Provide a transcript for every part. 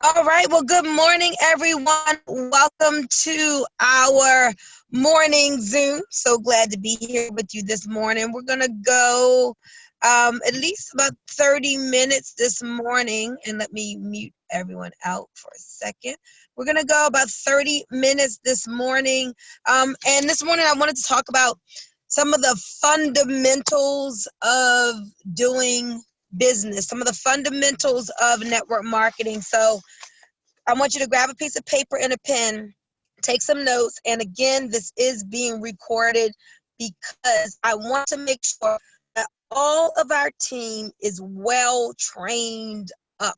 All right. Well, good morning, everyone. Welcome to our morning Zoom. So glad to be here with you this morning. We're going to go at least about 30 minutes this morning. And let me mute everyone out for a second. We're going to go about 30 minutes this morning. And this morning, I wanted to talk about some of the fundamentals of doing business, some of the fundamentals of network marketing. So I want you to grab a piece of paper and a pen, take some notes. And again, this is being recorded because I want to make sure that all of our team is well trained up.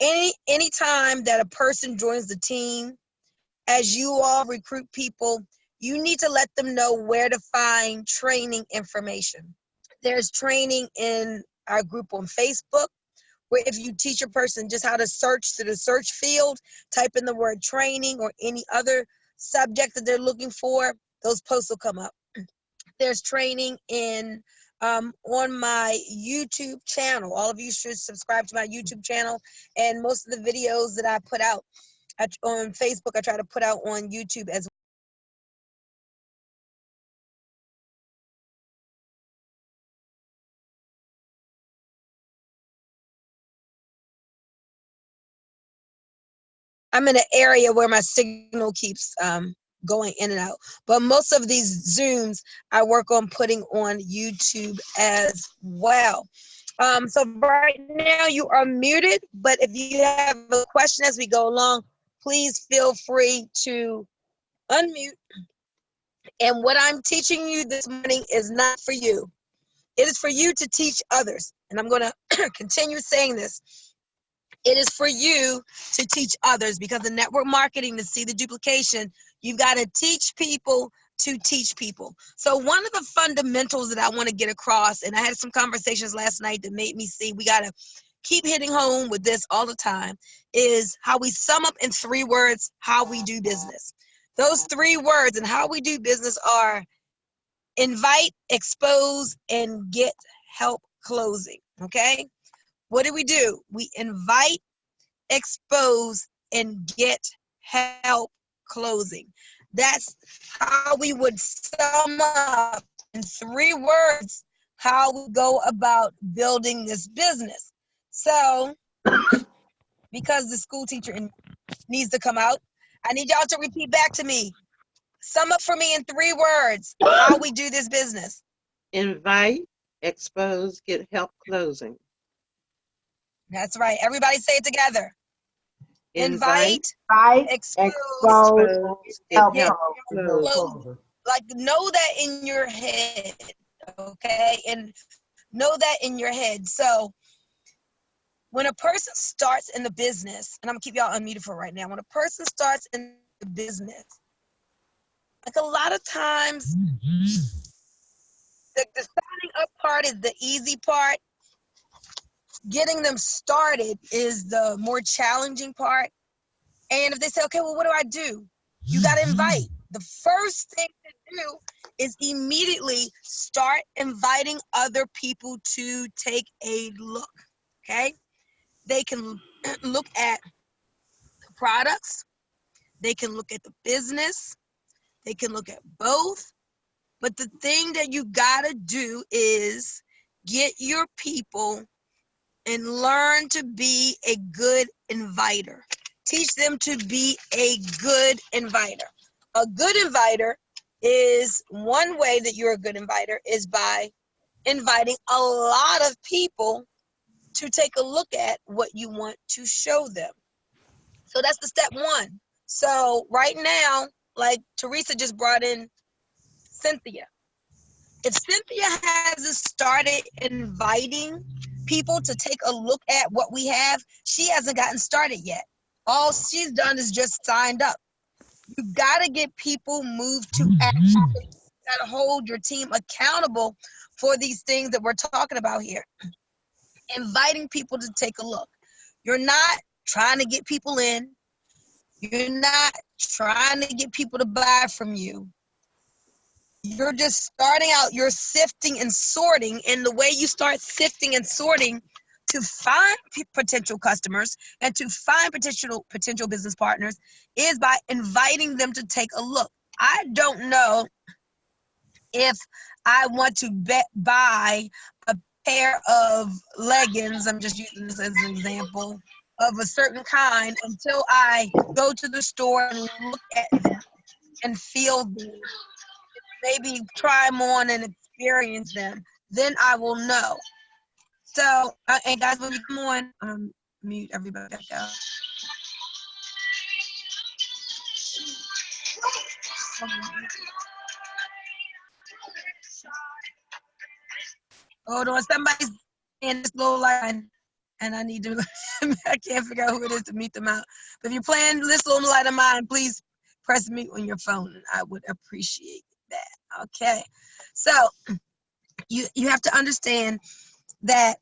Anytime that a person joins the team, as you all recruit people, you need to let them know where to find training information. There's training in our group on Facebook, where if you teach a person just how to search to the search field, type in the word training or any other subject that they're looking for, those posts will come up. There's training in on my YouTube channel. All of you should subscribe to my YouTube channel, and most of the videos that I put out on Facebook, I try to put out on YouTube as well. I'm in an area where my signal keeps going in and out. But most of these Zooms I work on putting on YouTube as well. So right now you are muted, but if you have a question as we go along, please feel free to unmute. And what I'm teaching you this morning is not for you. It is for you to teach others. And I'm going to continue saying this. It is for you to teach others, because in network marketing, to see the duplication, you've got to teach people to teach people. So one of the fundamentals that I want to get across, and I had some conversations last night that made me see we got to keep hitting home with this all the time, is how we sum up in 3 words how we do business. Those 3 words and how we do business are invite, expose, and get help closing. Okay? What do? We invite, expose, and get help closing. That's how we would sum up in 3 words how we go about building this business. So, because the school teacher needs to come out, I need y'all to repeat back to me. Sum up for me in 3 words how we do this business. Invite, expose, get help closing. That's right. Everybody say it together. Invite, expose, get help closing. Like, know that in your head, okay? And know that in your head. So when a person starts in the business, and I'm gonna keep y'all unmuted for right now. When a person starts in the business, like a lot of times, the signing up part is the easy part. Getting them started is the more challenging part. And if they say, okay, well, what do? You got to invite. The first thing to do is immediately start inviting other people to take a look, okay? They can look at the products. They can look at the business. They can look at both. But the thing that you got to do is get your people and learn to be a good inviter. Teach them to be a good inviter. A good inviter is, one way that you're a good inviter is by inviting a lot of people to take a look at what you want to show them. So that's the step 1. So right now, like Teresa just brought in Cynthia. If Cynthia hasn't started inviting people to take a look at what we have, she hasn't gotten started yet. All she's done is just signed up. You got to get people moved to action. You got to hold your team accountable for these things that we're talking about here. Inviting people to take a look. You're not trying to get people in. You're not trying to get people to buy from you. You're just starting out, you're sifting and sorting. And the way you start sifting and sorting to find potential customers and to find potential business partners is by inviting them to take a look. I don't know if I want to buy a pair of leggings, I'm just using this as an example, of a certain kind until I go to the store and look at them and feel them, maybe try them on and experience them. Then I will know. So, and guys, when you come on, mute everybody back out. Hold on, somebody's in this little line, and I need to, I can't figure out who it is to mute them out. But if you're playing this little light of mine, please press mute on your phone, and I would appreciate that. Okay, so you have to understand that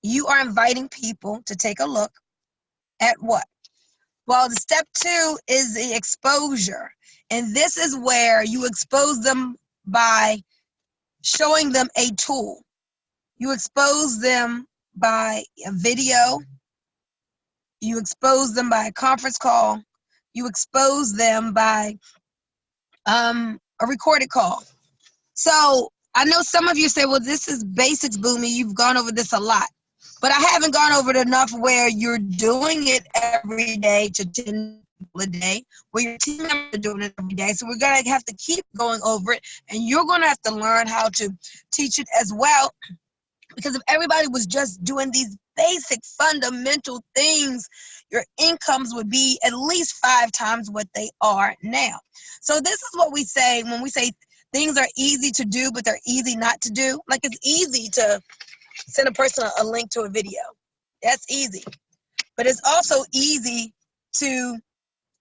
you are inviting people to take a look at what? Well, the step 2 is the exposure. And this is where you expose them by showing them a tool. You expose them by a video. You expose them by a conference call. You expose them by a recorded call. So I know some of you say, well, this is basics, Bunmi. You've gone over this a lot. But I haven't gone over it enough where you're doing it every day to 10 people a day, where your team members are doing it every day. So we're going to have to keep going over it, and you're going to have to learn how to teach it as well. Because if everybody was just doing these basic fundamental things, your incomes would be at least 5 times what they are now. So this is what we say when we say things are easy to do, but they're easy not to do. Like, it's easy to send a person a link to a video. That's easy. But it's also easy to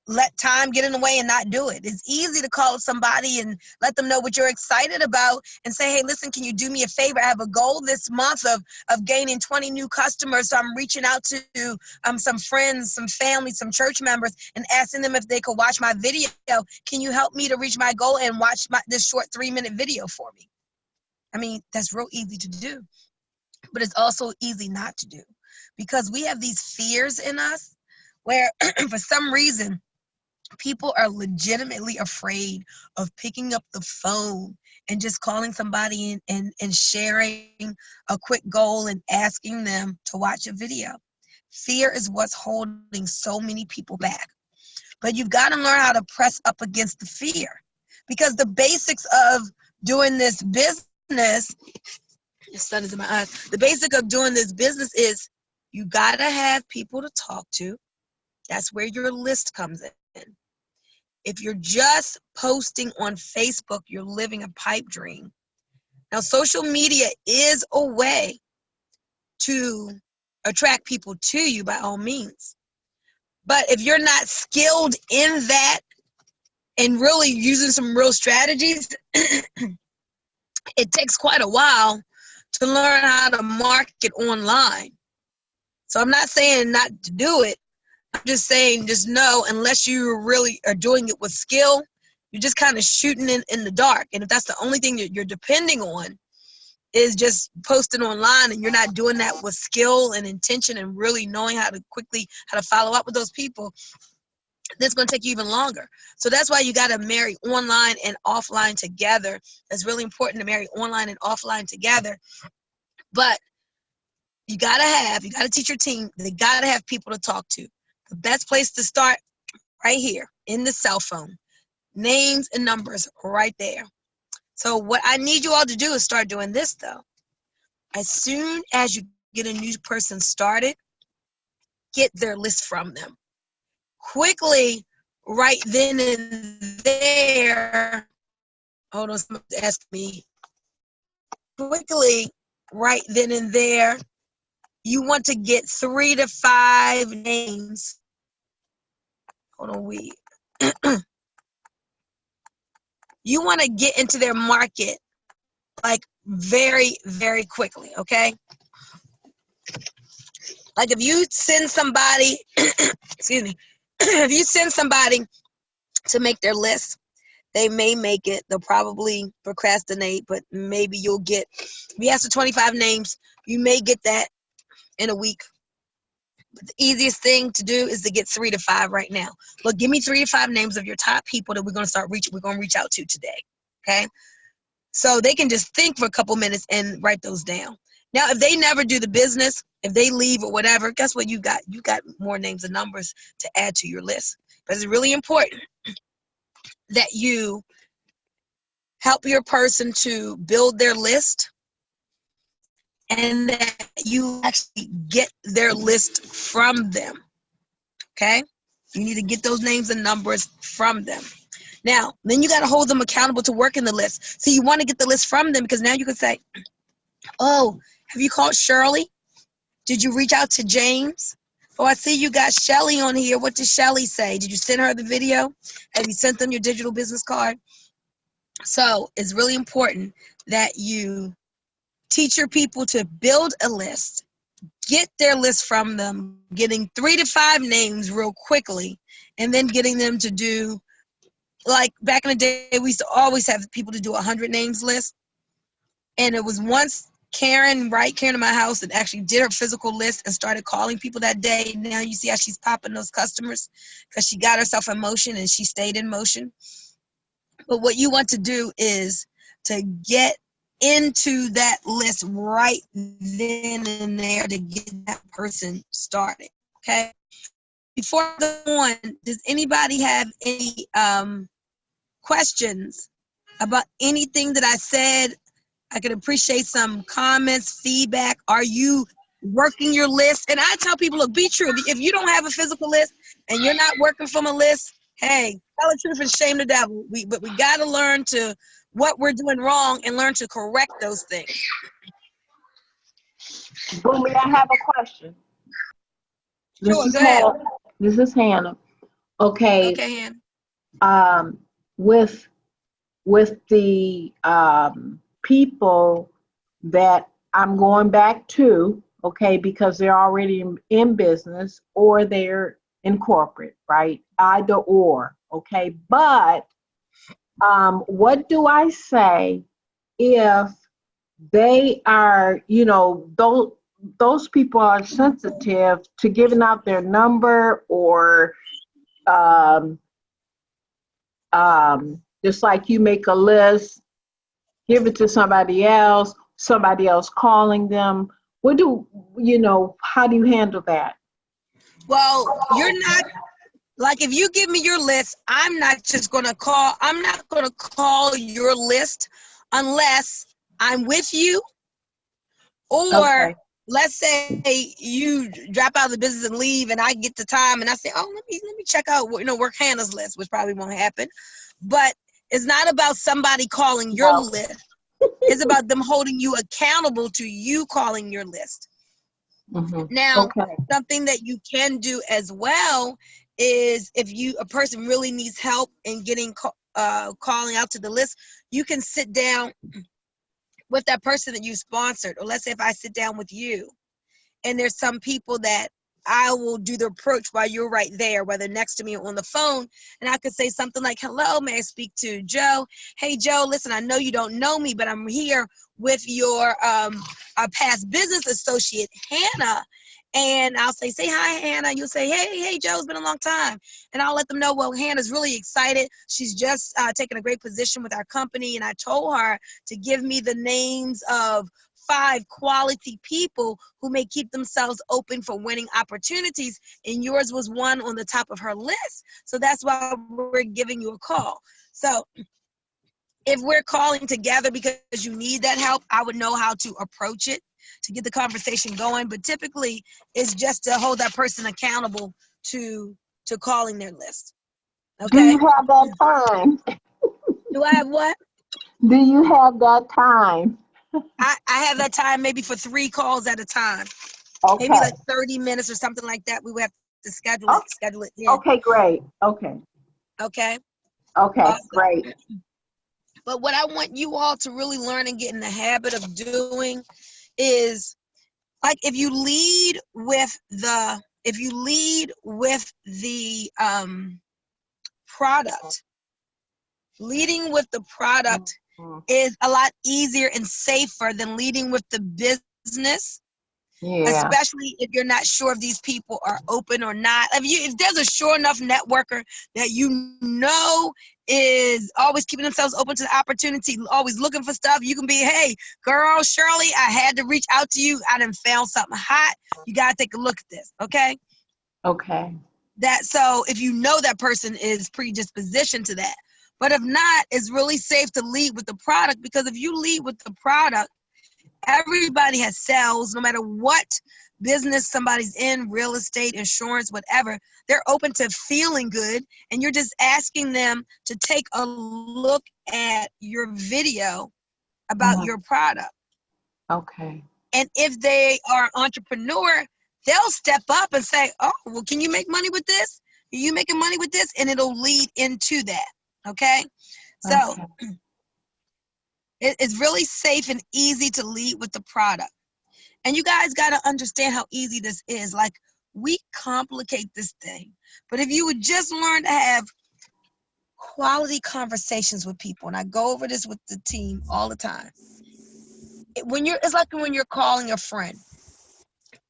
let time get in the way and not do it. It's easy to call somebody and let them know what you're excited about and say, hey, listen, can you do me a favor? I have a goal this month of gaining 20 new customers. So I'm reaching out to some friends, some family, some church members, and asking them if they could watch my video. Can you help me to reach my goal and watch this short 3-minute video for me? I mean, that's real easy to do. But it's also easy not to do, because we have these fears in us where for some reason people are legitimately afraid of picking up the phone and just calling somebody and sharing a quick goal and asking them to watch a video. Fear is what's holding so many people back. But you've got to learn how to press up against the fear, because the basics of doing this business, the sun is in my eyes. The basic of doing this business is you gotta have people to talk to. That's where your list comes in. If you're just posting on Facebook, you're living a pipe dream. Now, social media is a way to attract people to you by all means. But if you're not skilled in that and really using some real strategies, it takes quite a while to learn how to market online. So I'm not saying not to do it. I'm just saying, just know, unless you really are doing it with skill, you're just kind of shooting in the dark. And if that's the only thing you're depending on is just posting online, and you're not doing that with skill and intention and really knowing how to follow up with those people, that's going to take you even longer. So that's why you got to marry online and offline together. That's really important, to marry online and offline together. But you got to teach your team. They got to have people to talk to. The best place to start, right here in the cell phone. Names and numbers right there. So what I need you all to do is start doing this, though. As soon as you get a new person started, get their list from them. Quickly, right then and there, hold on, someone asked me. Quickly, right then and there, you want to get 3 to 5 names. Hold on, you want to get into their market like very, very quickly, okay? Like if you send somebody, excuse me, if you send somebody to make their list, they may make it. They'll probably procrastinate, but maybe you'll get, if you ask for 25 names, you may get that in a week. But the easiest thing to do is to get 3 to 5 right now. Look, give me 3 to 5 names of your top people that we're going to reach out to today. Okay? So they can just think for a couple minutes and write those down. Now, if they never do the business, if they leave or whatever, guess what you got? You got more names and numbers to add to your list. But it's really important that you help your person to build their list and that you actually get their list from them. Okay? You need to get those names and numbers from them. Now, then you got to hold them accountable to working the list. So you want to get the list from them because now you can say, oh, have you called Shirley? Did you reach out to James? Oh, I see you got Shelly on here. What did Shelly say? Did you send her the video? Have you sent them your digital business card? So it's really important that you teach your people to build a list, get their list from them, getting 3 to 5 names real quickly, and then getting them to do, like back in the day, we used to always have people to do 100 names list. And it was once Karen in my house, that actually did her physical list and started calling people that day. Now you see how she's popping those customers because she got herself in motion and she stayed in motion. But what you want to do is to get into that list right then and there to get that person started. Okay. Before I go on, does anybody have any questions about anything that I said? I could appreciate some comments, feedback. Are you working your list? And I tell people, look, be true. If you don't have a physical list and you're not working from a list, hey, tell the truth and shame the devil. But we got to learn to what we're doing wrong and learn to correct those things. Bunmi, I have a question. Sure, go ahead. This is Hannah. Okay. Okay, Hannah. With the people that I'm going back to, okay, because they're already in business or they're in corporate, right? Either or, okay. But what do I say if they are, those people are sensitive to giving out their number or just like you make a list, give it to somebody else calling them. How do you handle that? Well, you're not, like if you give me your list, I'm not going to call your list unless I'm with you or okay. Let's say you drop out of the business and leave and I get the time and I say, oh, let me check out, work Hannah's list, which probably won't happen. But it's not about somebody calling your list. It's about them holding you accountable to you calling your list. Mm-hmm. Now, something that you can do as well is if a person really needs help in getting calling out to the list, you can sit down with that person that you sponsored. Or let's say if I sit down with you and there's some people that I will do the approach while you're right there, whether next to me or on the phone. And I could say something like, hello, may I speak to Joe? Hey, Joe, listen, I know you don't know me, but I'm here with your past business associate, Hannah. And I'll say hi, Hannah. You'll say, hey, Joe, it's been a long time. And I'll let them know, well, Hannah's really excited. She's just taken a great position with our company. And I told her to give me the names of 5 quality people who may keep themselves open for winning opportunities. And yours was one on the top of her list. So that's why we're giving you a call. So if we're calling together because you need that help, I would know how to approach it to get the conversation going. But typically it's just to hold that person accountable to calling their list. Okay. Do you have that time? Do I have what? Do you have that time? I have that time maybe for 3 calls at a time. Okay. Maybe like 30 minutes or something like that. We would have to schedule it in. Okay, great. Okay. Okay. Okay, awesome. Great. But what I want you all to really learn and get in the habit of doing is, like, if you lead with the product, leading with the product is a lot easier and safer than leading with the business, Yeah. especially if you're not sure if these people are open or not. If there's a sure enough networker that you know is always keeping themselves open to the opportunity, always looking for stuff, you can be, hey, girl, Shirley, I had to reach out to you. I done found something hot. You got to take a look at this, okay? Okay. So if you know that person is predispositioned to that. But if not, it's really safe to lead with the product, because if you lead with the product, everybody has sales, no matter what business somebody's in, real estate, insurance, whatever. They're open to feeling good, and you're just asking them to take a look at your video about your product. Okay. And if they are an entrepreneur, they'll step up and say, oh, well, can you make money with this? Are you making money with this? And it'll lead into that, okay? So Okay. it's really safe and easy to lead with the product. And you guys got to understand how easy this is. Like, we complicate this thing. But if you would just learn to have quality conversations with people, and I go over this with the team all the time. It's like when you're calling a friend,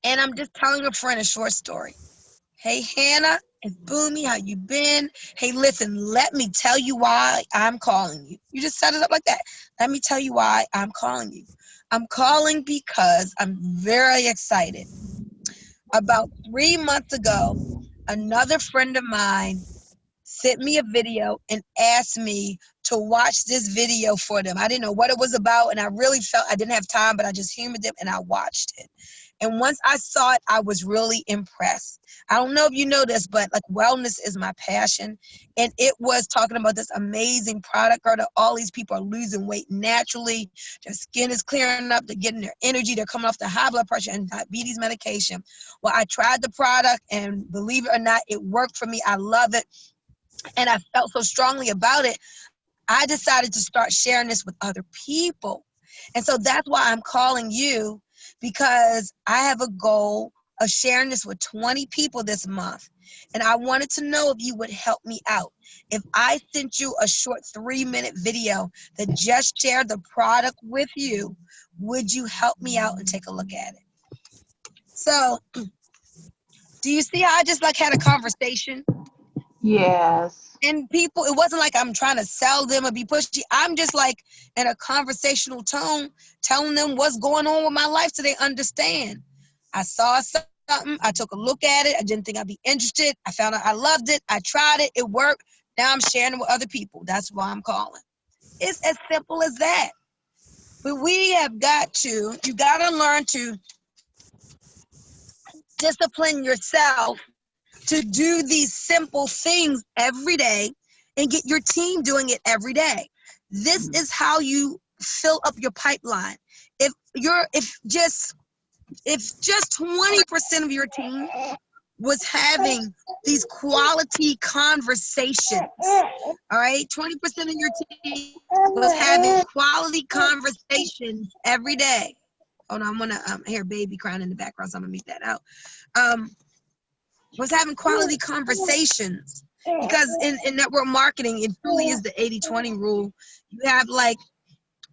and I'm just telling a friend a short story. Hey, Hannah, it's Bunmi. How you been? Hey, listen, let me tell you why I'm calling you. You just set it up like that. Let me tell you why I'm calling you. I'm calling because I'm very excited. About 3 months ago, another friend of mine sent me a video and asked me to watch this video for them. I didn't know what it was about, and I really felt I didn't have time, but I just humored them and I watched it. And once I saw it, I was really impressed. I don't know if you know this, but like, wellness is my passion. And it was talking about this amazing product, girl, that all these people are losing weight naturally. Their skin is clearing up. They're getting their energy. They're coming off the high blood pressure and diabetes medication. Well, I tried the product, and believe it or not, it worked for me. I love it. And I felt so strongly about it, I decided to start sharing this with other people. And so that's why I'm calling you, because I have a goal of sharing this with 20 people this month. And I wanted to know if you would help me out. If I sent you a short 3-minute video that just shared the product with you, would you help me out and take a look at it? So, do you see how I just like had a conversation? Yes. And people, it wasn't like I'm trying to sell them or be pushy. I'm just like in a conversational tone, telling them what's going on with my life so they understand. I saw something, I took a look at it, I didn't think I'd be interested. I found out I loved it, I tried it, it worked. Now I'm sharing it with other people. That's why I'm calling. It's as simple as that. But we have you got to learn to discipline yourself to do these simple things every day and get your team doing it every day. This is how you fill up your pipeline. If just 20% of your team was having these quality conversations, all right, 20% of your team was having quality conversations every day. Hold on, I'm gonna hear baby crying in the background, so I'm gonna mute that out. Was having quality conversations, because in network marketing, it truly is the 80-20 rule. You have like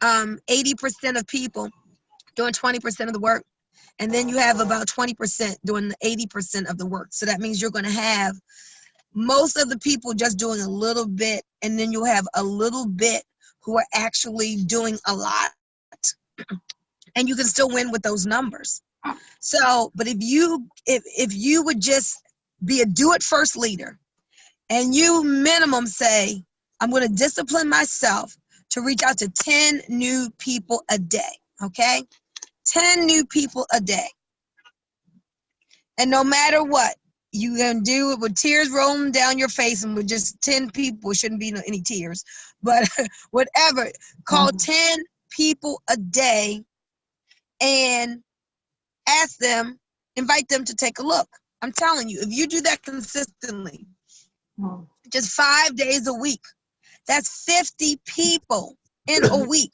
80% of people doing 20% of the work, and then you have about 20% doing the 80% of the work. So that means you're going to have most of the people just doing a little bit, and then you'll have a little bit who are actually doing a lot. And you can still win with those numbers. So, but if you would just be a do-it-first leader, and you minimum say, I'm going to discipline myself to reach out to 10 new people a day, okay? 10 new people a day. And no matter what, you can do it with tears rolling down your face, and with just 10 people, it shouldn't be any tears, but whatever. Call 10 people a day and ask them, invite them to take a look. I'm telling you, if you do that consistently, just 5 days a week, that's 50 people in a week.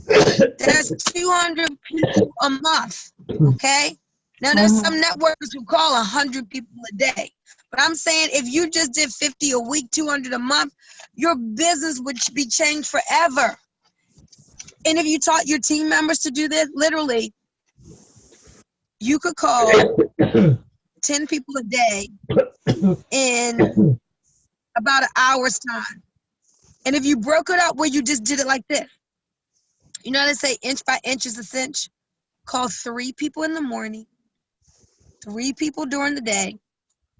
That's 200 people a month, okay? Now, there's some networkers who call 100 people a day. But I'm saying if you just did 50 a week, 200 a month, your business would be changed forever. And if you taught your team members to do this, literally, you could call 10 people a day in about an hour's time. And if you broke it up where you just did it like this, you know how to say inch by inch is a cinch? Call 3 people in the morning, 3 people during the day,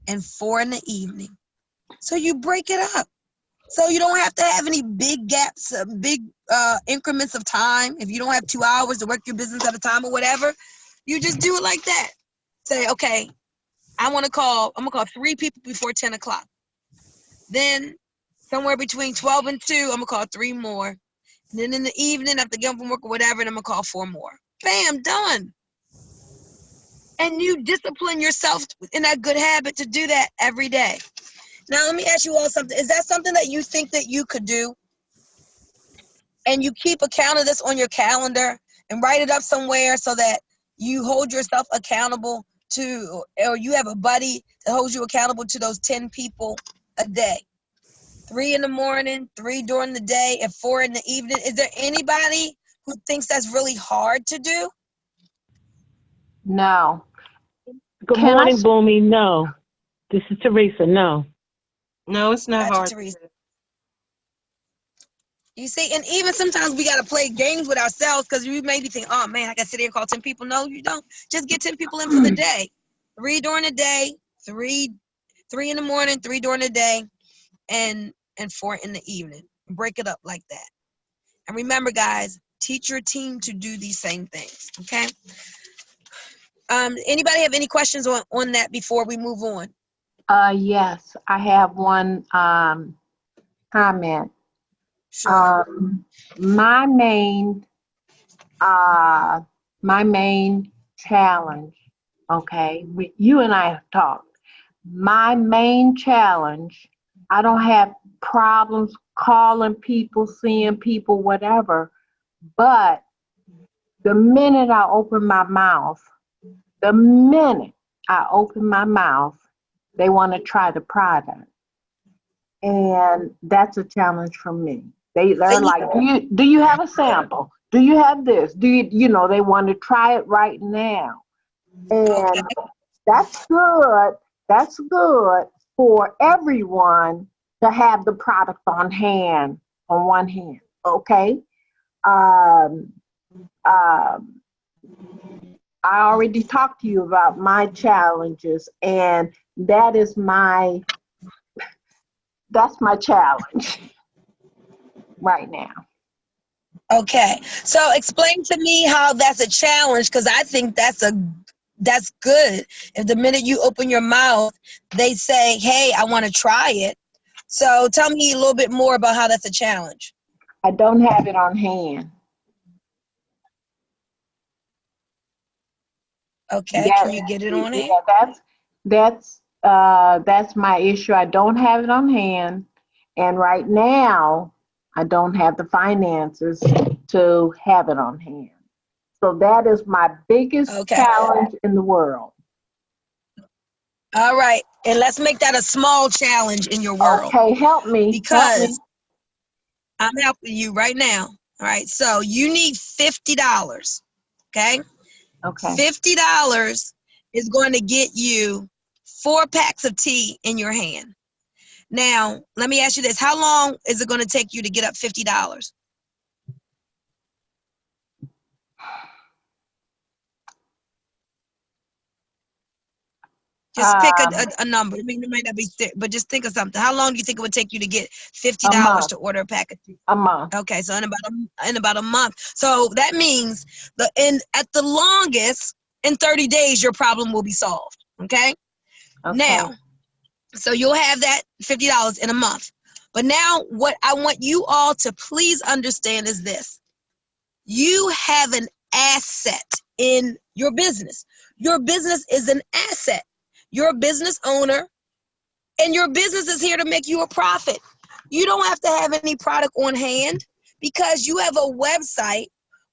and 4 in the evening. So you break it up. So you don't have to have any big gaps, big increments of time. If you don't have 2 hours to work your business at a time or whatever, you just do it like that. Say, okay, I'm gonna call 3 people before 10 o'clock. Then somewhere between 12 and 2, I'm gonna call 3 more. And then in the evening, after getting from work or whatever, and I'm gonna call 4 more. Bam, done. And you discipline yourself in that good habit to do that every day. Now, let me ask you all something. Is that something that you think that you could do? And you keep account of this on your calendar and write it up somewhere so that you hold yourself accountable to, or you have a buddy that holds you accountable to those 10 people a day. 3 in the morning, 3 during the day, and 4 in the evening. Is there anybody who thinks that's really hard to do? No. Good Can I morning, s- Boomy. No. This is Teresa. No. No, it's not Gotcha, hard. Teresa. You see, and even sometimes we got to play games with ourselves because we maybe think, oh man, I got to sit here and call 10 people. No, you don't. Just get 10 people in for the day. 3 during the day, 3 in the morning, 3 during the day, and 4 in the evening. Break it up like that. And remember, guys, teach your team to do these same things. Okay. Anybody have any questions on that before we move on? Yes, I have one comment. Sure. My main my main challenge, okay, you and I have talked. My main challenge, I don't have problems calling people, seeing people, whatever, but the minute I open my mouth, the minute I open my mouth, they want to try the product. And that's a challenge for me. They're like, do you have a sample? Do you have this? Do you know, they want to try it right now. Okay. And that's good. That's good for everyone to have the product on hand, on one hand. Okay. Um, um, I already talked to you about my challenges, and that's my challenge right now. Okay. So explain to me how that's a challenge, because I think that's good. If the minute you open your mouth, they say, hey, I want to try it. So tell me a little bit more about how that's a challenge. I don't have it on hand. Okay. That, Can you get it on hand? yeah, that's my issue. I don't have it on hand, and right now I don't have the finances to have it on hand. So that is my biggest Okay. challenge in the world. All right. And let's make that a small challenge in your world, Okay, help me. because I'm helping you right now. All right. So you need $50. Okay. Okay. $50 is going to get you 4 packs of tea in your hand. Now, let me ask you this. How long is it going to take you to get up $50? Just pick a number. I mean, it might not be, but just think of something. How long do you think it would take you to get $50 A month. to order a pack of tea? A month. Okay, so in about a month. So that means at the longest, in 30 days, your problem will be solved. Okay? Okay. Now, so you'll have that $50 in a month. But now what I want you all to please understand is this. You have an asset in your business. Your business is an asset. You're a business owner, and your business is here to make you a profit. You don't have to have any product on hand, because you have a website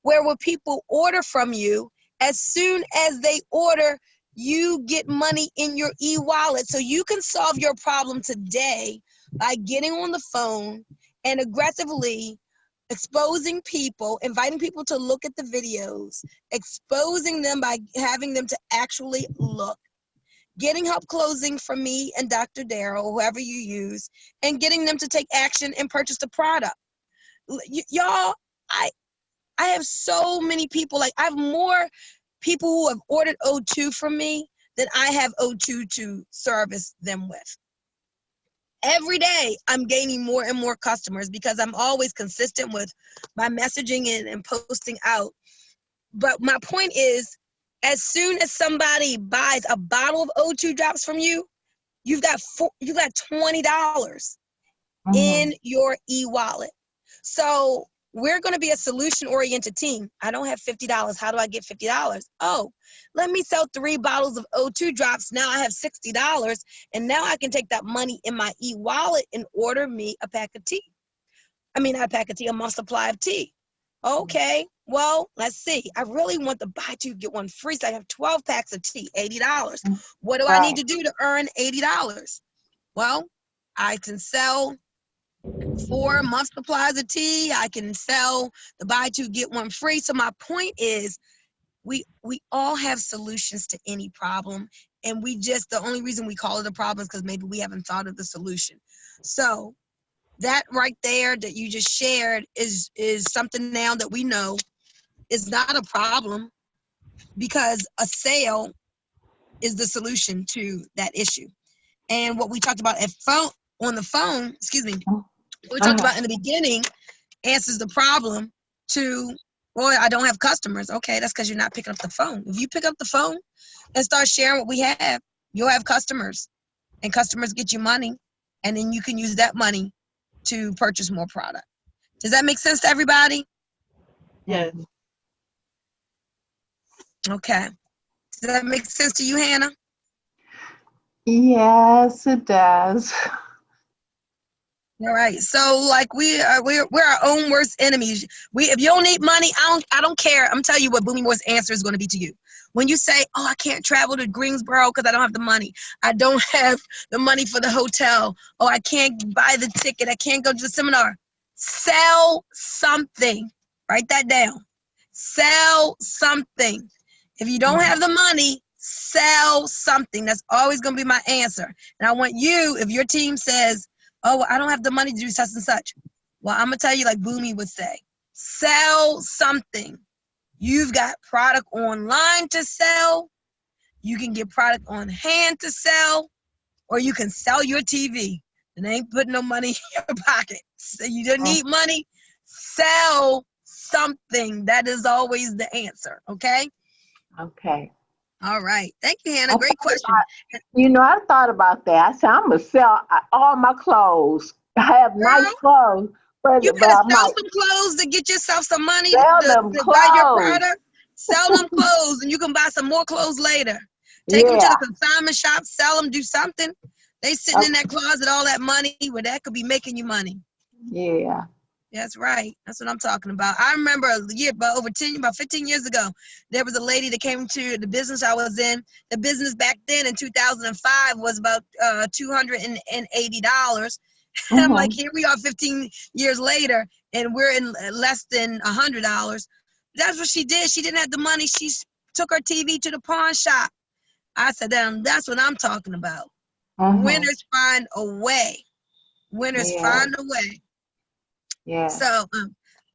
where when people order from you, as soon as they order, you get money in your e-wallet. So you can solve your problem today by getting on the phone and aggressively exposing people, inviting people to look at the videos, exposing them by having them to actually look, getting help closing from me and Dr. Darrell, whoever you use, and getting them to take action and purchase the product. Y'all, I have so many people, like I have more people who have ordered O2 from me than I have O2 to service them with. Every day I'm gaining more and more customers because I'm always consistent with my messaging and posting out. But my point is, as soon as somebody buys a bottle of O2 drops from you, you've got $20 in your e-wallet. So we're going to be a solution-oriented team. I don't have $50. How do I get $50? Oh, let me sell 3 bottles of O2 drops. Now I have $60, and now I can take that money in my e-wallet and order me a pack of tea. I mean, not a pack of tea, a month supply of tea. Okay, well, let's see. I really want to buy 2, get 1 free. So I have 12 packs of tea, $80. What do I need to do to earn $80? Well, I can sell 4 month supplies of tea. I can sell the buy 2, get 1 free. So my point is, we all have solutions to any problem. And the only reason we call it a problem is because maybe we haven't thought of the solution. So that right there that you just shared is something now that we know is not a problem, because a sale is the solution to that issue. And what we talked about on the phone, what we talked about in the beginning answers the problem to, boy, I don't have customers. Okay, that's because you're not picking up the phone. If you pick up the phone and start sharing what we have, you'll have customers, and customers get you money, and then you can use that money to purchase more product. Does that make sense to everybody? Yes. Okay. Does that make sense to you, Hannah? Yes, it does. All right. So like we're our own worst enemies. If you don't need money, I don't care. I'm telling you what Bunmi Moore's answer is going to be to you. When you say, "Oh, I can't travel to Greensboro because I don't have the money. I don't have the money for the hotel. Oh, I can't buy the ticket. I can't go to the seminar." Sell something. Write that down. Sell something. If you don't have the money, sell something. That's always going to be my answer. And I want you, if your team says, "Oh, well, I don't have the money to do such and such." Well, I'm going to tell you like Bunmi would say, sell something. You've got product online to sell. You can get product on hand to sell, or you can sell your TV. And they ain't putting no money in your pocket. So you don't need money. Sell something. That is always the answer. Okay? Okay. All right. Thank you, Hannah. Great question. I thought about that. I said, I'm going to sell all my clothes. I have nice clothes. You better sell some clothes to get yourself some money to buy your product. Sell them clothes, and you can buy some more clothes later. Take them to the consignment shop, sell them, do something. They sitting in that closet, all that money, where that could be making you money. Yeah. That's right. That's what I'm talking about. I remember about 15 years ago, there was a lady that came to the business I was in. The business back then in 2005 was about $280. And I'm like, here we are 15 years later, and we're in less than $100. That's what she did. She didn't have the money. She took her TV to the pawn shop. I said, that's what I'm talking about. Winners find a way. Winners find a way. Yeah. So,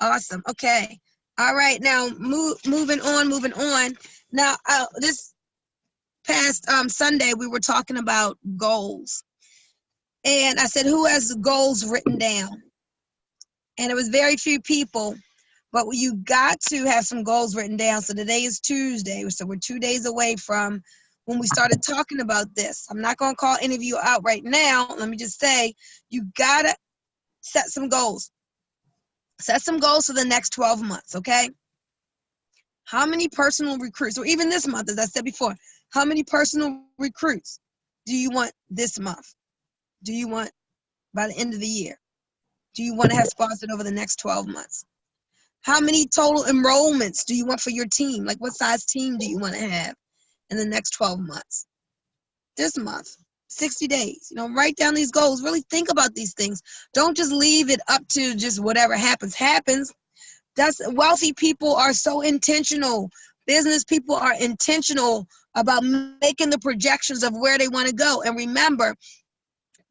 awesome. Okay. All right. Now, moving on. Now, this past Sunday, we were talking about goals. And I said, who has goals written down? And it was very few people, but you got to have some goals written down. So today is Tuesday. So we're 2 days away from when we started talking about this. I'm not going to call any of you out right now. Let me just say, you got to set some goals. Set some goals for the next 12 months, okay? How many personal recruits, or even this month, as I said before, how many personal recruits do you want this month? Do you want by the end of the year? Do you want to have sponsored over the next 12 months? How many total enrollments do you want for your team? Like what size team do you want to have in the next 12 months? This month. 60 days. You know, write down these goals. Really think about these things. Don't just leave it up to just whatever happens, happens. That's wealthy people are so intentional. Business people are intentional about making the projections of where they want to go. And remember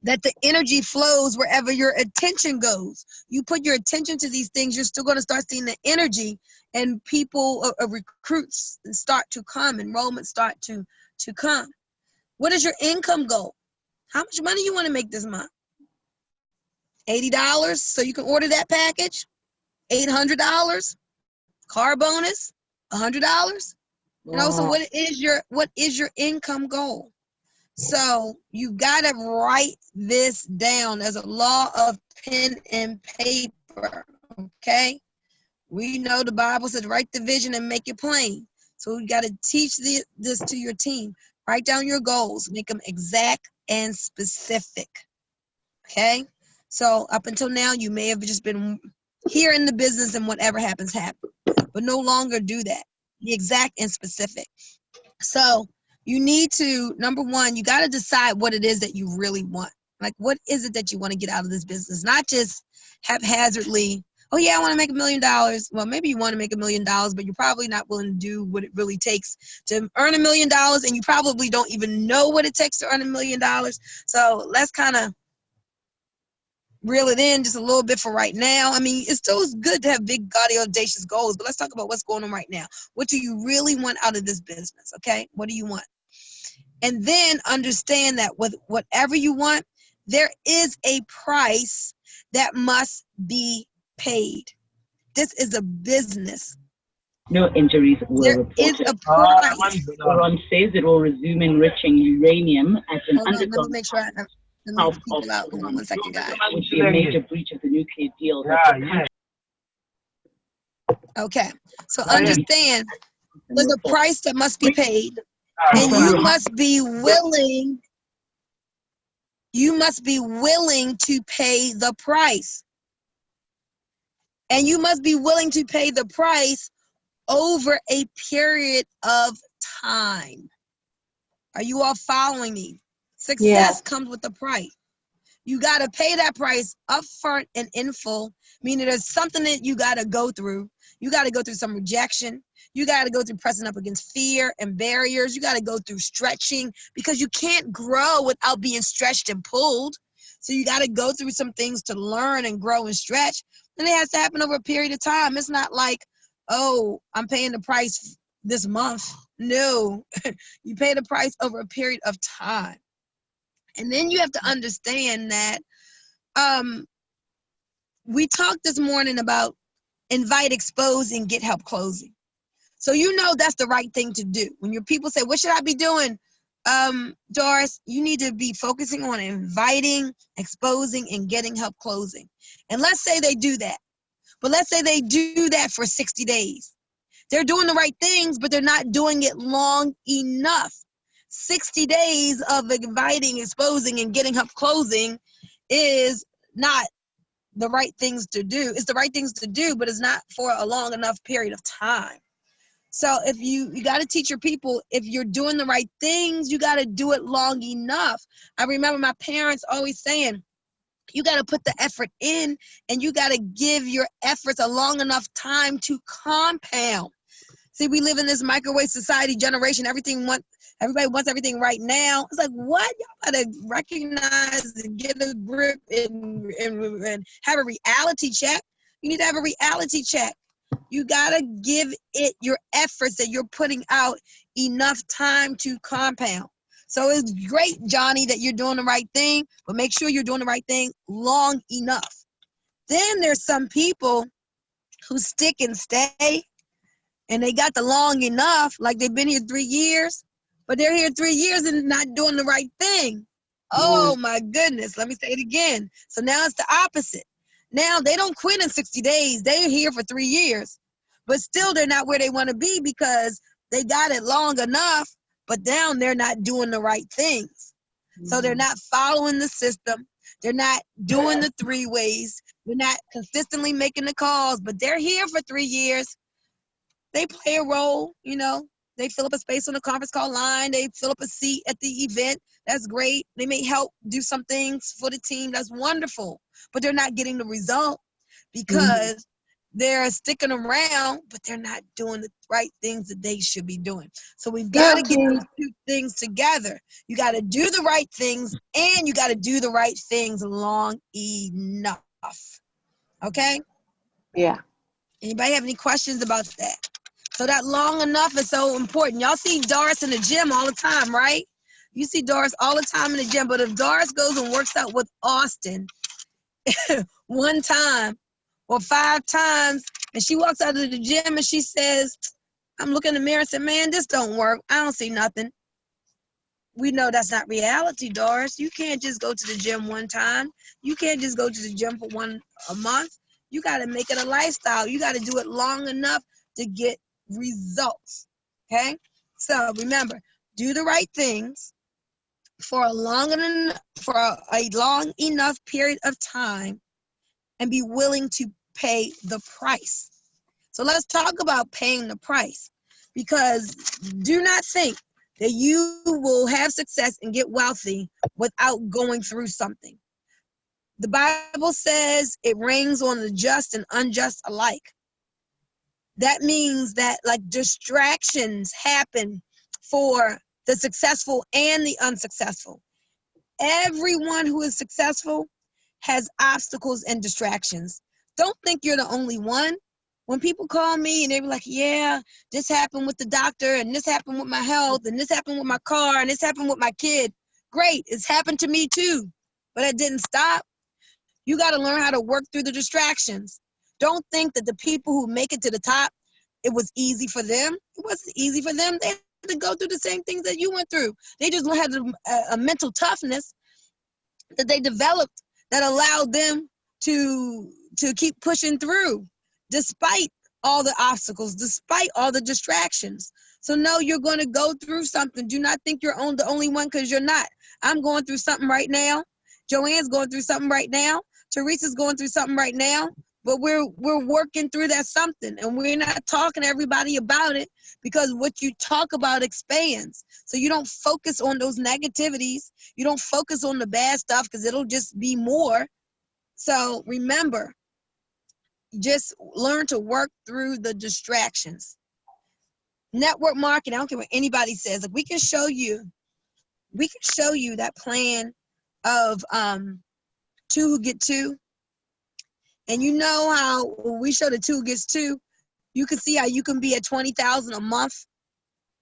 that the energy flows wherever your attention goes. You put your attention to these things, you're still going to start seeing the energy, and people, recruits start to come, enrollments start to come. What is your income goal? How much money you want to make this month? $80 so you can order that package? $800? Car bonus? $100? You know, so what is your income goal? So you got to write this down. There's a law of pen and paper, okay? We know the Bible says write the vision and make it plain. So you got to teach this to your team. Write down your goals. Make them exact and specific, okay? So up until now, you may have just been here in the business and whatever happens, happens. But no longer do that. Be exact and specific. So you need to, number one, you got to decide what it is that you really want. Like, what is it that you want to get out of this business? Not just haphazardly, oh yeah, I want to make $1 million. Well, maybe you want to make $1 million, but you're probably not willing to do what it really takes to earn $1 million, and you probably don't even know what it takes to earn $1 million. So let's kind of reel it in just a little bit for right now. I mean, it's still good to have big, gaudy, audacious goals, but let's talk about what's going on right now. What do you really want out of this business, okay? What do you want? And then understand that with whatever you want, there is a price that must be paid. This is a business. No injuries were There reported. is a price. Iran says it will resume enriching uranium at an Hold on, let me underground make sure let me south people of out. Hold on one second, guys. which would be a major breach of the nuclear deal. That the country Okay, so understand there's a price that must be paid, and you must be willing. You must be willing to pay the price. And you must be willing to pay the price over a period of time. Are you all following me? Success comes with a price. You got to pay that price upfront and in full, meaning there's something that you got to go through. You got to go through some rejection. You got to go through pressing up against fear and barriers. You got to go through stretching, because you can't grow without being stretched and pulled. So you got to go through some things to learn and grow and stretch. And it has to happen over a period of time. It's not like, oh, I'm paying the price this month. No, you pay the price over a period of time. And then you have to understand that we talked this morning about invite, expose, and get help closing. So you know that's the right thing to do. When your people say, what should I be doing? Doris, you need to be focusing on inviting, exposing, and getting help closing. And let's say they do that. But let's say they do that for 60 days. They're doing the right things, but they're not doing it long enough. 60 days of inviting, exposing, and getting help closing is not the right things to do. It's the right things to do, but it's not for a long enough period of time. So if you got to teach your people, if you're doing the right things, you got to do it long enough. I remember my parents always saying, you got to put the effort in, and you got to give your efforts a long enough time to compound. See, we live in this microwave society generation. Everybody wants everything right now. It's like, what? Y'all gotta recognize and get a grip and have a reality check. You need to have a reality check. You gotta give it your efforts that you're putting out enough time to compound. So it's great, Johnny, that you're doing the right thing, but make sure you're doing the right thing long enough. Then there's some people who stick and stay, and they got the long enough, like they've been here 3 years, but they're here 3 years and not doing the right thing. Oh my goodness, let me say it again. So now it's the opposite. Now they don't quit in 60 days. They're here for 3 years, but still they're not where they want to be because they got it long enough, but down they're not doing the right things. So they're not following the system. They're not doing the 3 ways. They're not consistently making the calls, but they're here for 3 years. They play a role, you know. They fill up a space on the conference call line. They fill up a seat at the event. That's great. They may help do some things for the team. That's wonderful. But they're not getting the result because they're sticking around, but they're not doing the right things that they should be doing. So we've got to get Guilty. those two things together. You got to do the right things, and you got to do the right things long enough. Okay? Yeah. Anybody have any questions about that? So that long enough is so important. Y'all see Doris in the gym all the time, right? You see Doris all the time in the gym, but if Doris goes and works out with Austin one time or 5 times, and she walks out of the gym and she says, I'm looking in the mirror and say, man, this don't work. I don't see nothing. We know that's not reality, Doris. You can't just go to the gym one time. You can't just go to the gym for a month. You got to make it a lifestyle. You got to do it long enough to get results. Okay? So remember, do the right things for a long enough period of time and be willing to pay the price. So let's talk about paying the price, because do not think that you will have success and get wealthy without going through something. The Bible says it rains on the just and unjust alike. That means that like distractions happen for the successful and the unsuccessful. Everyone who is successful has obstacles and distractions. Don't think you're the only one. When people call me and they be like, yeah, this happened with the doctor, and this happened with my health, and this happened with my car, and this happened with my kid. Great, it's happened to me too, but it didn't stop. You got to learn how to work through the distractions. Don't think that the people who make it to the top, it was easy for them. It wasn't easy for them. They had to go through the same things that you went through. They just had a mental toughness that they developed that allowed them to keep pushing through despite all the obstacles, despite all the distractions. So no, you're going to go through something. Do not think you're the only one, because you're not. I'm going through something right now. Joanne's going through something right now. Teresa's going through something right now. But we're working through that something, and we're not talking to everybody about it, because what you talk about expands. So you don't focus on those negativities. You don't focus on the bad stuff, because it'll just be more. So remember, just learn to work through the distractions. Network marketing, I don't care what anybody says. Like we can show you that plan of 2 who get 2. And you know how when we show the 2 gets 2, you can see how you can be at 20,000 a month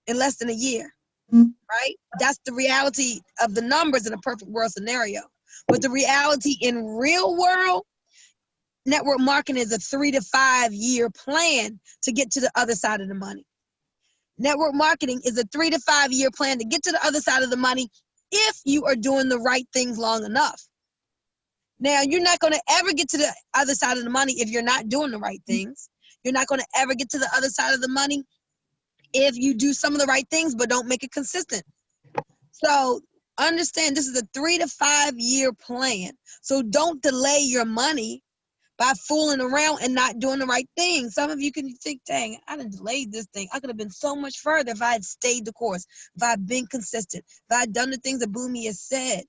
in less than a year, right? That's the reality of the numbers in a perfect world scenario. But the reality in real world, network marketing is a 3 to 5 year plan to get to the other side of the money. Network marketing is a 3 to 5 year plan to get to the other side of the money if you are doing the right things long enough. Now, you're not going to ever get to the other side of the money if you're not doing the right things. You're not going to ever get to the other side of the money if you do some of the right things but don't make it consistent. So understand, this is a 3 to 5 year plan. So don't delay your money by fooling around and not doing the right thing. Some of you can think, dang, I done delayed this thing. I could have been so much further if I had stayed the course, if I had been consistent, if I had done the things that Bunmi has said.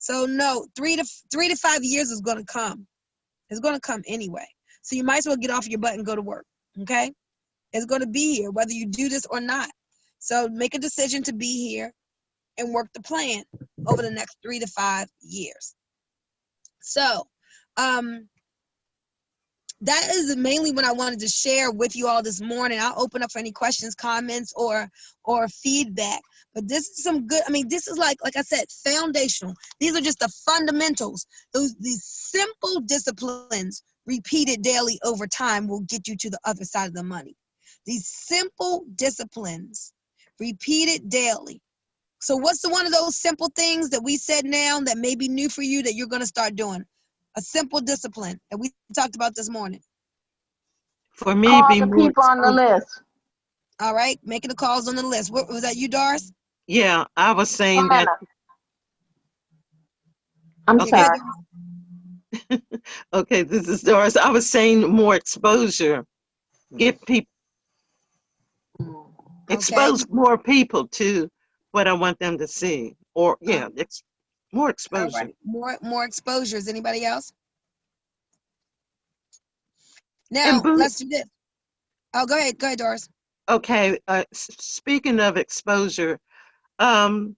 So no, 3 to 5 years is going to come. It's going to come anyway. So you might as well get off your butt and go to work, okay? It's going to be here, whether you do this or not. So make a decision to be here and work the plan over the next 3 to 5 years. So that is mainly what I wanted to share with you all this morning. I'll open up for any questions, comments, or feedback. But this is some good, this is like I said, foundational. These are just the fundamentals. These simple disciplines repeated daily over time will get you to the other side of the money. These simple disciplines repeated daily. So what's one of those simple things that we said now that may be new for you that you're going to start doing? A simple discipline that we talked about this morning. For me, Call be the more people on the list. All right, making the calls on the list. What was that, you, Doris? Yeah, I was saying Joanna. that. I'm Okay. sorry. Okay, this is Doris. I was saying more exposure. Get people. Okay. expose more people to what I want them to see. Or Uh, yeah, it's more all exposure. right. More exposures. Anybody else? And Now boom, let's do this. Oh, go ahead. Go ahead, Doris. okay, speaking of exposure, um,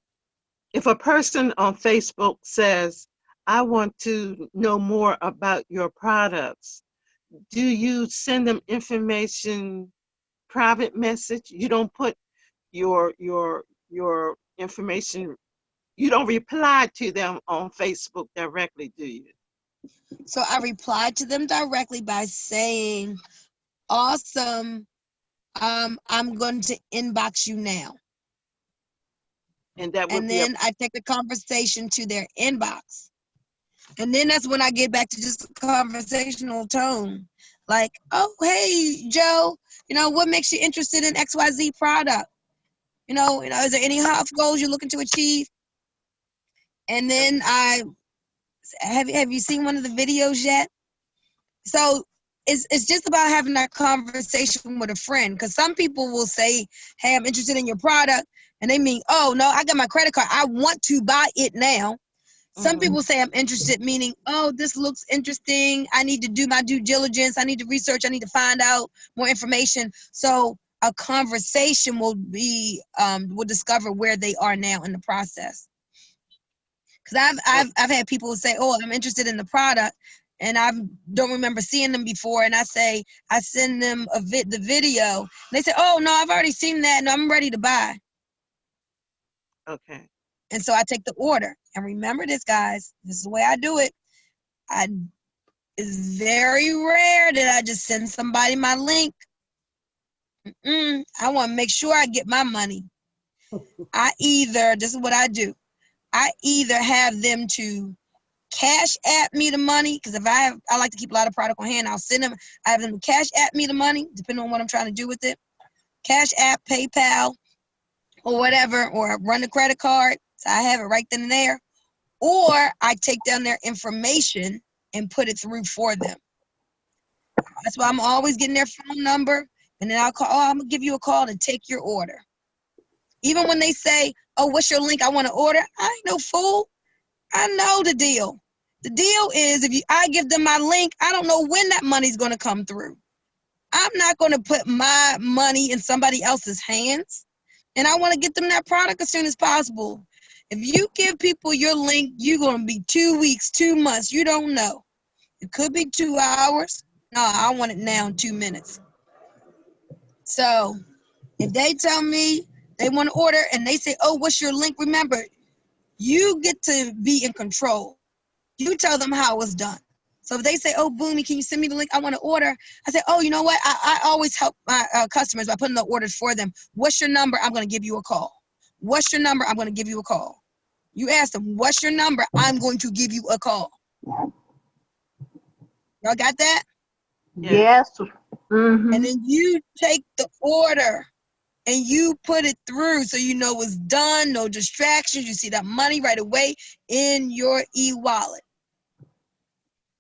if a person on Facebook says, I want to know more about your products, do you send them information, private message? You don't put your information, you don't reply to them on Facebook directly, do you? So I replied to them directly by saying, awesome. I'm going to inbox you now. And that would And be a then I take the conversation to their inbox. And then that's when I get back to just a conversational tone. Like, oh, hey, Joe, what makes you interested in XYZ product? Is there any health goals you're looking to achieve? And then have you seen one of the videos yet? So it's just about having that conversation with a friend, because some people will say, hey, I'm interested in your product, and they mean, oh no, I got my credit card, I want to buy it now. Some people say I'm interested, meaning, oh, this looks interesting, I need to do my due diligence, I need to research, I need to find out more information. So a conversation will discover where they are now in the process. Because I've had people who say, oh, I'm interested in the product, and I don't remember seeing them before, and I send them the video, and they say, oh no, I've already seen that, and I'm ready to buy. okay. And so I take the order. And remember this, guys, this is the way I do it. It's very rare that I just send somebody my link. I want to make sure I get my money. This is what I do. I either have them to cash app me the money, because if I like to keep a lot of product on hand, I'll send them. I have them cash app me the money, depending on what I'm trying to do with it. Cash app, PayPal, or whatever, or run the credit card, so I have it right then and there. Or I take down their information and put it through for them. That's why I'm always getting their phone number, and then I'll call. Oh, I'm gonna give you a call to take your order. Even when they say, "Oh, what's your link? I want to order." I ain't no fool. I know the deal. The deal is, I give them my link, I don't know when that money's going to come through. I'm not going to put my money in somebody else's hands, and I want to get them that product as soon as possible. If you give people your link, you're going to be 2 weeks, 2 months. You don't know. It could be 2 hours. No, I want it now in 2 minutes. So if they tell me they want to order and they say, oh, what's your link? Remember, you get to be in control. You tell them how it was done. So if they say, oh, Bunmi, can you send me the link? I want to order. I say, oh, you know what? I always help my customers by putting the orders for them. What's your number? I'm going to give you a call. What's your number? I'm going to give you a call. You ask them, what's your number? I'm going to give you a call. Y'all got that? Yes. Mm-hmm. And then you take the order and you put it through so you know it's done, no distractions. You see that money right away in your e-wallet.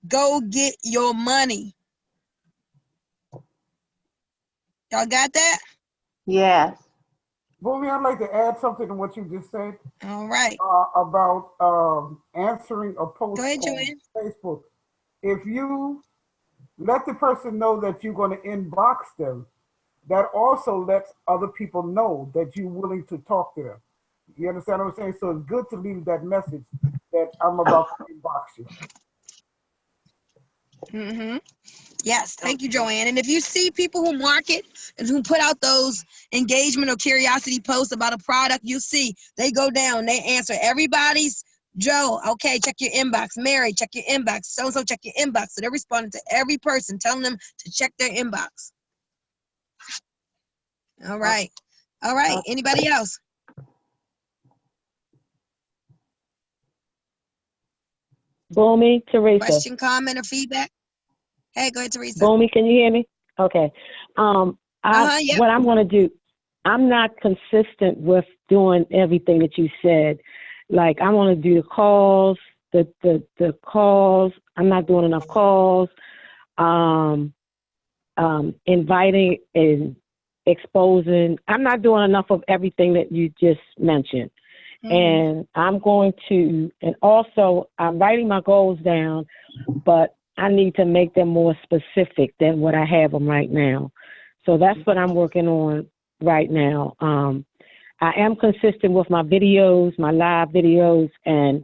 Go get your money. Y'all got that? Yes. Bunmi, I'd like to add something to what you just said All right. about answering a post Go ahead, on Joanne. Facebook. If you let the person know that you're going to inbox them, that also lets other people know that you're willing to talk to them. You understand what I'm saying? So it's good to leave that message that I'm about to inbox you. Mm-hmm. Yes, thank you, Joanne. And if you see people who market and who put out those engagement or curiosity posts about a product, you see they go down, they answer everybody's. Joe, okay, check your inbox. Mary, check your inbox. So-and-so, check your inbox. So they're responding to every person, telling them to check their inbox. All right. All right. Anybody else? Bunmi, Teresa. Question, comment, or feedback? Hey, go ahead, Teresa. Bunmi, can you hear me? Okay. Yep. What I'm going to do, I'm not consistent with doing everything that you said. Like, I want to do the calls, the calls. I'm not doing enough calls. Inviting and exposing. I'm not doing enough of everything that you just mentioned. And I'm going to, and also I'm writing my goals down, but I need to make them more specific than what I have them right now. So that's what I'm working on right now. I am consistent with my videos, my live videos, and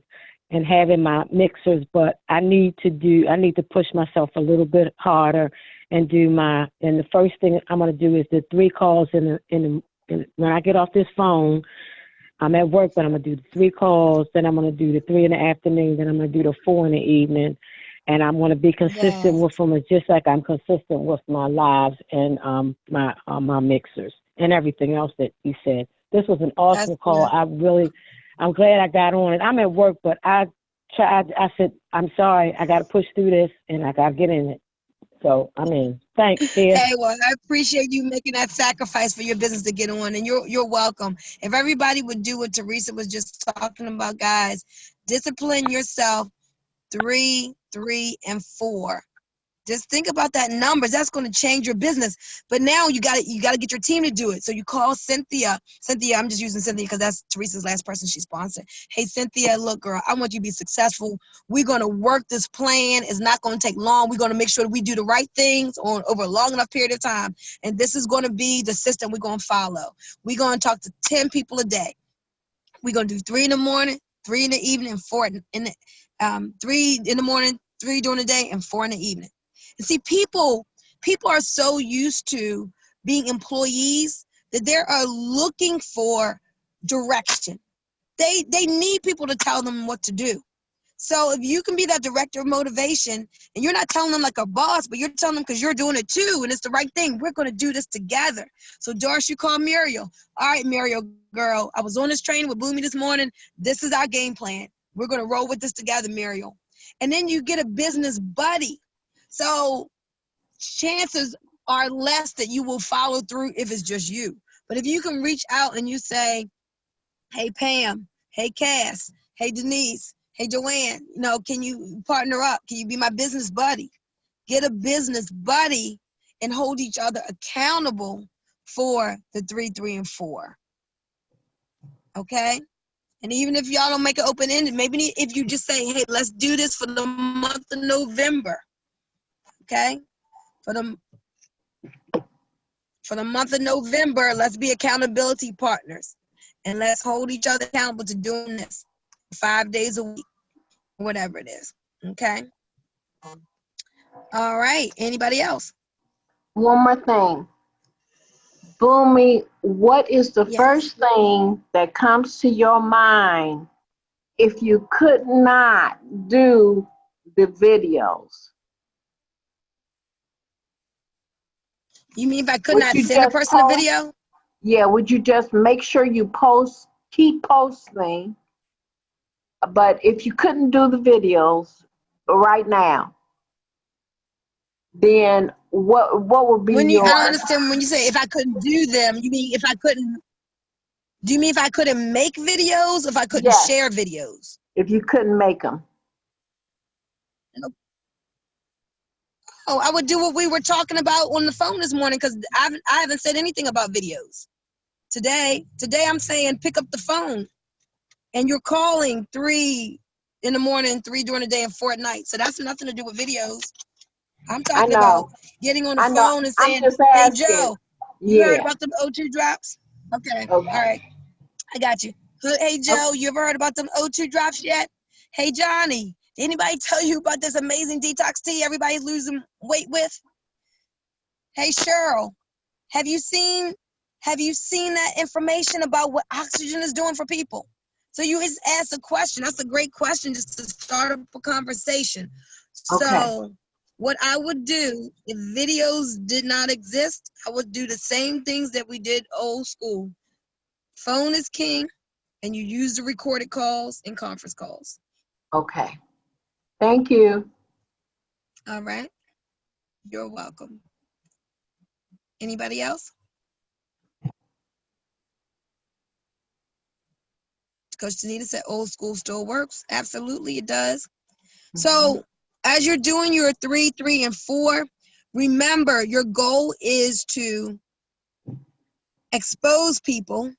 having my mixers, but I need to push myself a little bit harder and and the first thing I'm going to do is the 3 calls when I get off this phone. I'm at work, but I'm going to do the 3 calls, then I'm going to do the 3 in the afternoon, then I'm going to do the 4 in the evening, and I'm going to be consistent with them, just like I'm consistent with my lives and my mixers and everything else that you said. This was an awesome call. I'm glad I got on it. I'm at work, but I said, I'm sorry, I got to push through this, and I got to get in it. So, I mean, thanks, dear. Hey, well, I appreciate you making that sacrifice for your business to get on, and you're welcome. If everybody would do what Teresa was just talking about, guys, discipline yourself 3, 3, and 4. Just think about that numbers. That's going to change your business. But now you got to get your team to do it. So you call Cynthia. Cynthia, I'm just using Cynthia because that's Teresa's last person she sponsored. Hey, Cynthia, look, girl, I want you to be successful. We're going to work this plan. It's not going to take long. We're going to make sure that we do the right things over a long enough period of time. And this is going to be the system we're going to follow. We're going to talk to 10 people a day. We're going to do 3 in the morning, 3 in the evening, and 4 in the 3 in the morning, 3 during the day, and 4 in the evening. And see, people are so used to being employees that they are looking for direction. They need people to tell them what to do. So if you can be that director of motivation, and you're not telling them like a boss, but you're telling them because you're doing it too, and it's the right thing. We're going to do this together. So Doris, you call Muriel. All right, Muriel, girl, I was on this train with Bunmi this morning. This is our game plan. We're going to roll with this together, Muriel. And then you get a business buddy. So chances are less that you will follow through if it's just you. But if you can reach out and you say, hey, Pam, hey, Cass, hey, Denise, hey, Joanne, can you partner up? Can you be my business buddy? Get a business buddy and hold each other accountable for the 3, 3, and 4. Okay? And even if y'all don't make it open-ended, maybe if you just say, hey, let's do this for the month of November. Okay? For the month of November, let's be accountability partners. And let's hold each other accountable to doing this 5 days a week, whatever it is. Okay? All right. Anybody else? One more thing. Bunmi, what is the first thing that comes to your mind if you could not do the videos? You mean if I could not send a person a video? Yeah, would you just make sure you keep posting? But if you couldn't do the videos right now, then what would be I don't understand when you say if I couldn't do them, you mean if I couldn't, do you mean if I couldn't make videos, or if I couldn't share videos? If you couldn't make them. Oh, I would do what we were talking about on the phone this morning, because I haven't said anything about videos. Today I'm saying pick up the phone, and you're calling 3 in the morning, 3 during the day, and 4 at night. So that's nothing to do with videos. I'm talking about getting on the phone and saying, hey, Joe, you heard about them O2 drops? Okay. All right. I got you. Hey, Joe, you ever heard about them O2 drops yet? Hey, Johnny, did anybody tell you about this amazing detox tea everybody's losing weight with? Hey, Cheryl, have you seen that information about what oxygen is doing for people? So you just ask a question. That's a great question just to start up a conversation. So what I would do if videos did not exist, I would do the same things that we did old school. Phone is king, and you use the recorded calls and conference calls. Okay. Thank you. All right. You're welcome. Anybody else? Coach Danita said old school still works. Absolutely, it does. So as you're doing your 3, 3, and 4, remember your goal is to expose people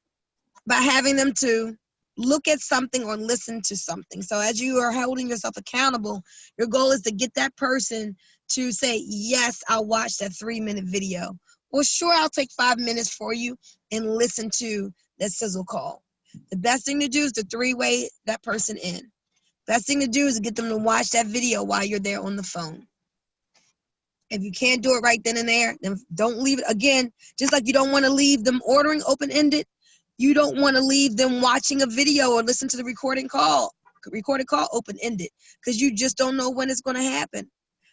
by having them to look at something or listen to something. So as you are holding yourself accountable, your goal is to get that person to say, yes, I'll watch that 3-minute video. Well, sure, I'll take 5 minutes for you and listen to that sizzle call. The best thing to do is to 3-way that person in. Best thing to do is to get them to watch that video while you're there on the phone. If you can't do it right then and there, then don't leave it. Again, just like you don't want to leave them ordering open-ended, you don't want to leave them watching a video or listen to the recorded call open-ended, because you just don't know when it's going to happen.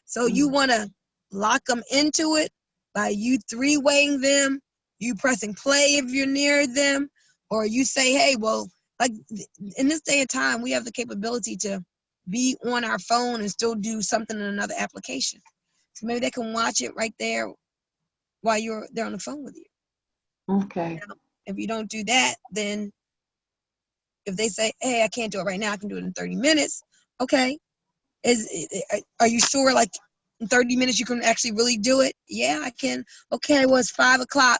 So you want to lock them into it by you 3-weighing them, you pressing play if you're near them, or you say, hey, well, like in this day and time, we have the capability to be on our phone and still do something in another application. So maybe they can watch it right there while you're there on the phone with you. Okay. Now, if you don't do that, then if they say, hey, I can't do it right now, I can do it in 30 minutes. Okay. Are you sure like in 30 minutes you can actually really do it? Yeah, I can. Okay, well, it's 5 o'clock.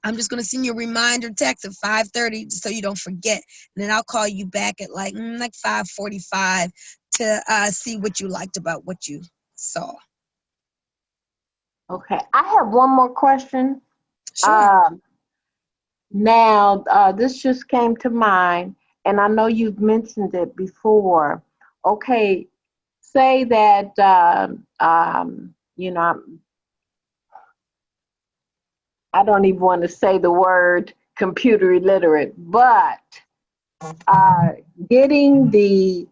I'm just going to send you a reminder text at 5:30 so you don't forget. And then I'll call you back at like 5:45 to see what you liked about what you saw. Okay. I have one more question. Sure. Now, this just came to mind, and I know you've mentioned it before. Okay, say that, you know, I don't even want to say the word computer illiterate, but getting the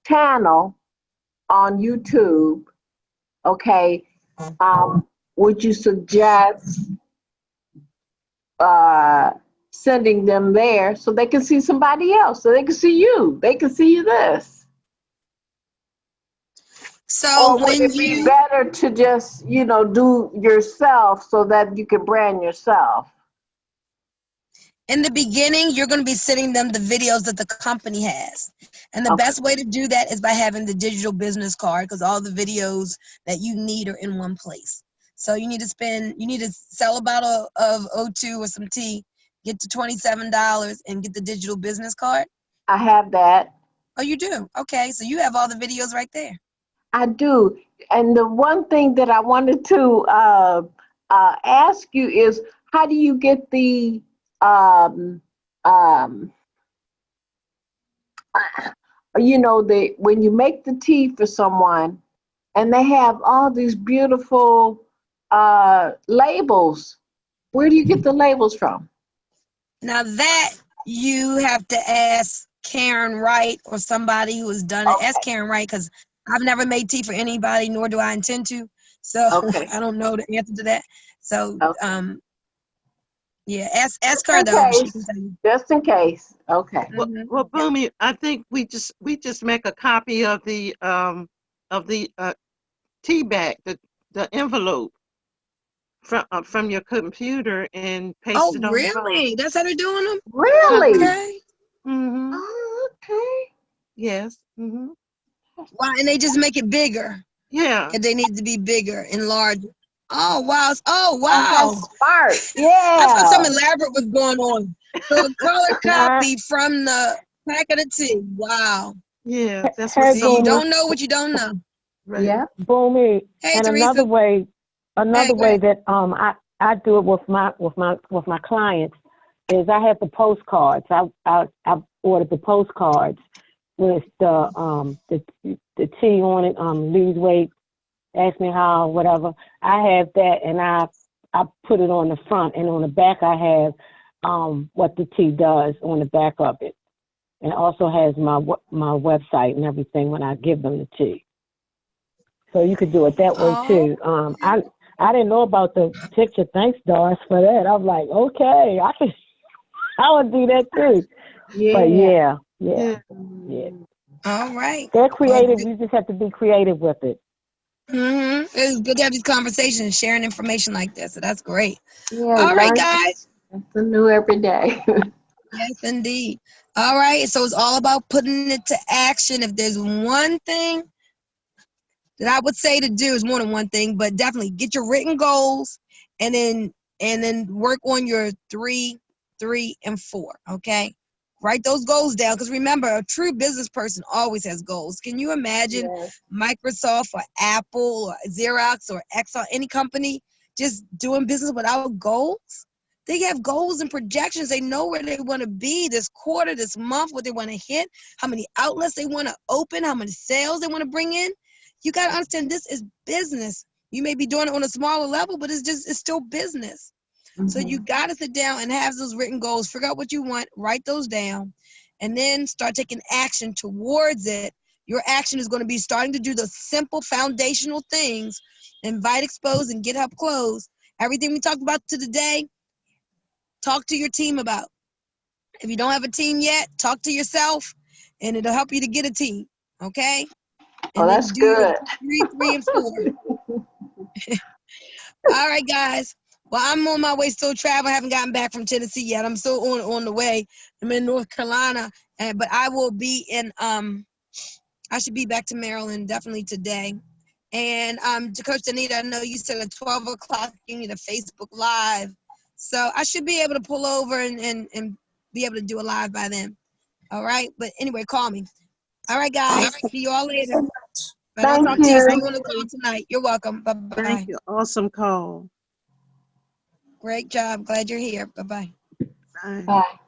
channel on YouTube, okay, would you suggest sending them there so they can see somebody else, so they can see you, they can see this? So Or would when it be better to just, you know, do yourself so that you can brand yourself? in the beginning, you're going to be sending them the videos that the company has. And the Okay. best way to do that is by having the digital business card, because all the videos that you need are in one place. So you need to sell a bottle of O2 or some tea, get to $27 and get the digital business card. I have that. Oh, you do? Okay, so you have all the videos right there. I do. And the one thing that I wanted to ask you is, how do you get the you know, when you make the tea for someone and they have all these beautiful labels, where do you get the labels from? Now that you have to ask Karen Wright or somebody who has done it. Okay. Ask Karen Wright, because I've never made tea for anybody, nor do I intend to. So Okay. I don't know the answer to that. So Okay. yeah, ask her though. She can tell you. Just in case. Okay. Well, Bunmi, I think we just make a copy of the tea bag, the envelope from your computer and paste Oh, it on the phone. really? That's how they're doing them? Really? Okay. Mm-hmm. Oh, okay. Yes. Mm-hmm. Wow, and they just make it bigger. Yeah. And they need to be bigger and larger. Oh, wow. Oh, That's wow. smart. I thought Yeah. something elaborate was going on. So a color copy from the pack of the tea. Wow. Yeah. That's Hey, what So you some. don't know what you don't know. Right. Yeah. Bunmi, Hey, and Teresa. another Hey, way that I do it with my clients is I have the postcards. I ordered the postcards with the tea on it, lose weight, ask me how, whatever. I have that, and I put it on the front, and on the back I have what the tea does on the back of it, and it also has my website and everything when I give them the tea. So you could do it that way too. I didn't know about the picture. Thanks, Doris, for that. I was like, okay, I would do that too. Yeah. But yeah. All right. They're creative. You just have to be creative with it. It's good to have these conversations, sharing information like this. So that's great. Yeah. All right, Learn guys. something new every day. Yes, indeed. All right. So it's all about putting it to action. If there's one thing that I would say to do, is more than one thing, but definitely get your written goals and then and then work on your 3, 3, and 4. Okay. Write those goals down, because remember, a true business person always has goals. Can you imagine Microsoft or Apple or Xerox or Exxon, any company, just doing business without goals? They have goals and projections. They know where they want to be this quarter, this month, what they want to hit, how many outlets they want to open, how many sales they want to bring in. You got to understand, this is business. You may be doing it on a smaller level, but it's still business. So you got to sit down and have those written goals, figure out what you want, write those down, and then start taking action towards it. Your action is going to be starting to do the simple foundational things: invite, expose, and get help close. Everything we talked about today, talk to your team about. If you don't have a team yet, talk to yourself, and it'll help you to get a team. Okay? And then that's do your good. 3, 3, and 4. All right, guys. Well, I'm on my way, still traveling. I haven't gotten back from Tennessee yet. I'm still on the way. I'm in North Carolina, but I will be in. I should be back to Maryland definitely today. And to Coach Anita, I know you said at 12 o'clock you need a Facebook Live, so I should be able to pull over and be able to do a live by then. All right. But anyway, call me. All right, guys. See you all later. But I'll Thank talk to you. See you. you on the call tonight. You're welcome. Bye-bye. Thank you. Awesome call. Great job. Glad you're here. Bye-bye. Bye. Bye.